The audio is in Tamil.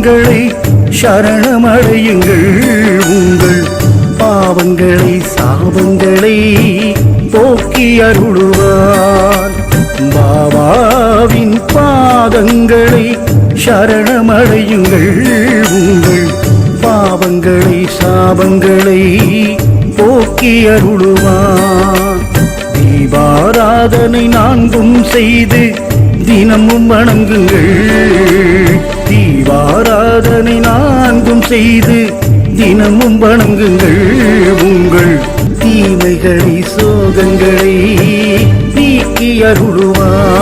பாவங்களை சரணமடையுங்கள். உங்கள் பாவங்களை சாபங்களை போக்கி அருளுவார். பாபாவின் பாதங்களை சரணமடையுங்கள். உங்கள் பாவங்களை சாபங்களை போக்கி அருளுவார். தீபாராதனை நான்கும் செய்து தினமும் வணங்குங்கள். தீபாராதனை நான்கும் செய்து தினமும் வணங்குங்கள். உங்கள் தீமைகளை சோகங்களை நீக்கி அருளுவார்.